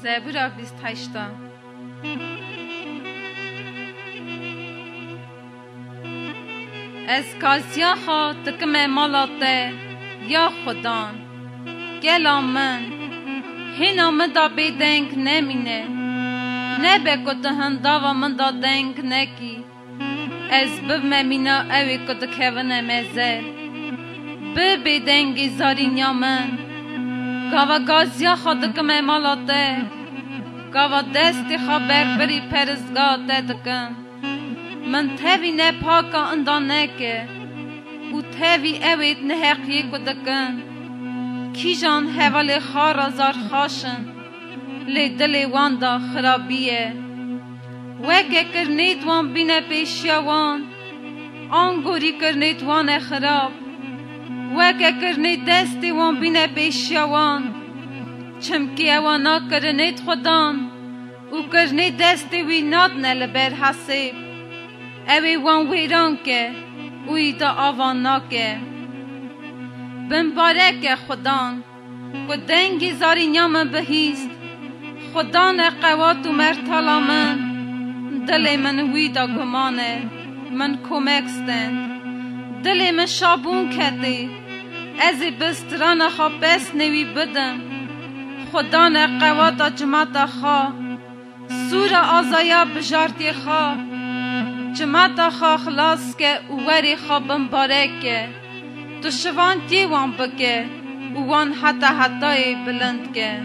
زبورا 28 از کازیا خوا تکم مالاته یا خدان گلا من هینا من دا بیدنگ نمینه نبه کت هنداوا من دا دنگ نکی از بممینا اوی کت کهونه مزل بیدنگی زارینیا من گاوا گازیا خوا تکم مالاته گاوا دستی خوا بربری پرزگاه دکن من تاوی نه پاکا اندانه که و تاوی اوید نه حقیه کدکن کی جان حوالی خارا زار خاشن لی دلی وان دا خرابیه وکه کرنیت وان بینه پیشیا وان آنگوری کرنیت وان خراب وکه کرنیت دستی وان بینه پیشیا وان چمکی اوانا کرنیت خودان و کرنیت دستی وی نادنه لبر حسیب اوی وان ویران که اوی دا آوان ناکه بمبارک خدان که دنگی زاری نیام بهیست خدان قوات و مرتالا من دل من وی دا گمانه من کمکستن دل من شابون کتی ازی بستران خواه بس نوی بدم خدان قوات جماعت خواه سور آزایا بجارتی خواه جماعت خواه خلاص که اووری خواه بمبارک که تو شوان تیوان بکه اوان حتی بلند که